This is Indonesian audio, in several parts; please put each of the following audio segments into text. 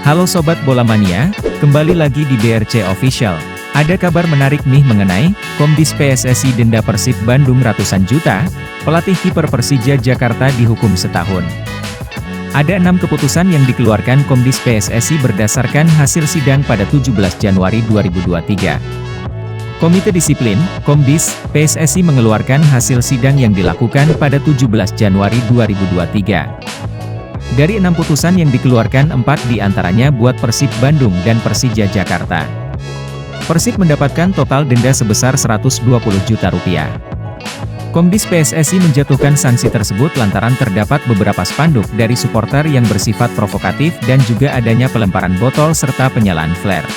Halo Sobat Bola Mania, kembali lagi di BRC Official. Ada kabar menarik nih mengenai Komdis PSSI denda Persib Bandung ratusan juta, pelatih kiper Persija Jakarta dihukum setahun. Ada 6 keputusan yang dikeluarkan Komdis PSSI berdasarkan hasil sidang pada 17 Januari 2023. Komite Disiplin, Komdis, PSSI mengeluarkan hasil sidang yang dilakukan pada 17 Januari 2023. Dari 6 putusan yang dikeluarkan, 4 diantaranya buat Persib Bandung dan Persija Jakarta. Persib mendapatkan total denda sebesar 120 juta rupiah. Komdis PSSI menjatuhkan sanksi tersebut lantaran terdapat beberapa spanduk dari supporter yang bersifat provokatif dan juga adanya pelemparan botol serta penyalaan flare.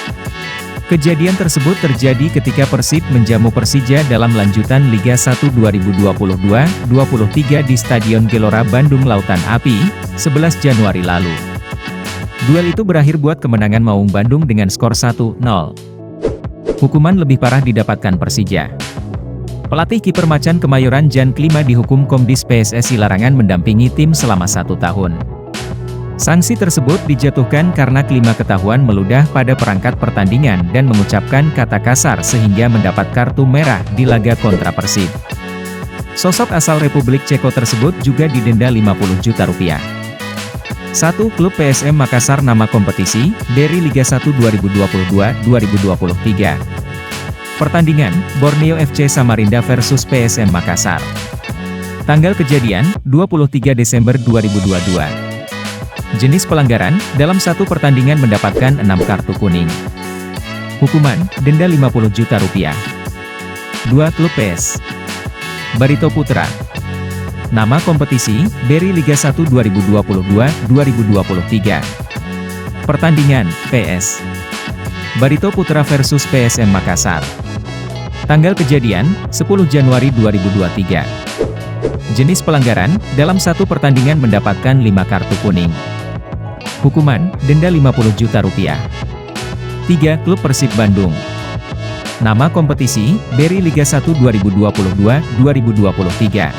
Kejadian tersebut terjadi ketika Persib menjamu Persija dalam lanjutan Liga 1 2022-23 di Stadion Gelora Bandung Lautan Api, 11 Januari lalu. Duel itu berakhir buat kemenangan Maung Bandung dengan skor 1-0. Hukuman lebih parah didapatkan Persija. Pelatih kiper Macan Kemayoran Jan Klima dihukum Komdis PSSI larangan mendampingi tim selama 1 tahun. Sanksi tersebut dijatuhkan karena Klima ketahuan meludah pada perangkat pertandingan dan mengucapkan kata kasar sehingga mendapat kartu merah di laga kontra Persib. Sosok asal Republik Ceko tersebut juga didenda 50 juta rupiah. 1. Klub PSM Makassar. Nama kompetisi, dari Liga 1 2022-2023. Pertandingan, Borneo FC Samarinda versus PSM Makassar. Tanggal kejadian, 23 Desember 2022. Jenis pelanggaran, dalam satu pertandingan mendapatkan 6 kartu kuning. Hukuman, denda 50 juta rupiah. 2. Klub PS Barito Putra. Nama kompetisi, Beri Liga 1 2022-2023. Pertandingan, PS Barito Putra versus PSM Makassar. Tanggal kejadian, 10 Januari 2023. Jenis pelanggaran, dalam satu pertandingan mendapatkan 5 kartu kuning. Hukuman, denda 50 juta rupiah. 3. Klub Persib Bandung. Nama kompetisi, Beri Liga 1 2022-2023.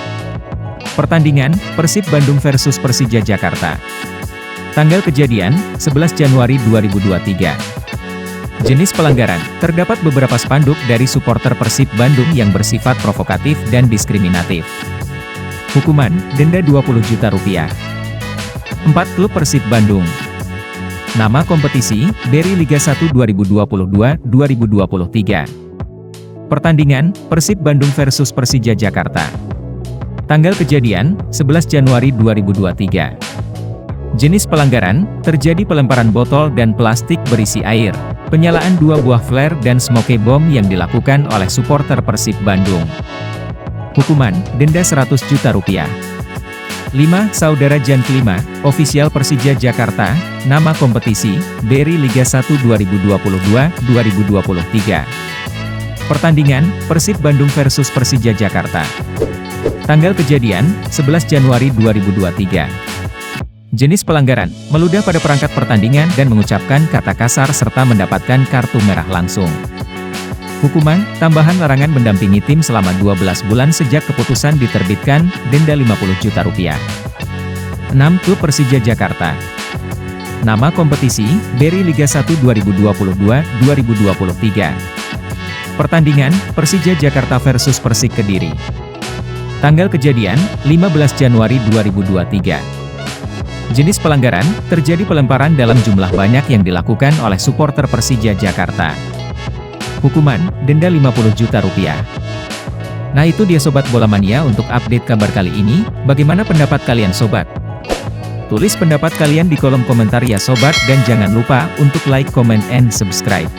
Pertandingan, Persib Bandung versus Persija Jakarta. Tanggal kejadian, 11 Januari 2023. Jenis pelanggaran, terdapat beberapa spanduk dari supporter Persib Bandung yang bersifat provokatif dan diskriminatif. Hukuman, denda 20 juta rupiah. 4. Klub Persib Bandung. Nama kompetisi, Beri Liga 1 2022-2023. Pertandingan, Persib Bandung versus Persija Jakarta. Tanggal kejadian, 11 Januari 2023. Jenis pelanggaran, terjadi pelemparan botol dan plastik berisi air, penyalaan 2 buah flare dan smoke bomb yang dilakukan oleh supporter Persib Bandung. Hukuman, denda 100 juta rupiah. 5. Saudara Jan Klima, ofisial Persija Jakarta. Nama kompetisi, Beri Liga 1 2022-2023. Pertandingan, Persib Bandung versus Persija Jakarta. Tanggal kejadian, 11 Januari 2023. Jenis pelanggaran, meludah pada perangkat pertandingan dan mengucapkan kata kasar serta mendapatkan kartu merah langsung. Hukuman, tambahan larangan mendampingi tim selama 12 bulan sejak keputusan diterbitkan, denda 50 juta rupiah. 6. Klub Persija Jakarta. Nama kompetisi, Beri Liga 1 2022-2023. Pertandingan, Persija Jakarta versus Persik Kediri. Tanggal kejadian, 15 Januari 2023. Jenis pelanggaran, terjadi pelemparan dalam jumlah banyak yang dilakukan oleh supporter Persija Jakarta. Hukuman, denda 50 juta rupiah. Nah itu dia Sobat Bola Mania untuk update kabar kali ini. Bagaimana pendapat kalian Sobat? Tulis pendapat kalian di kolom komentar ya Sobat, dan jangan lupa untuk like, comment, and subscribe.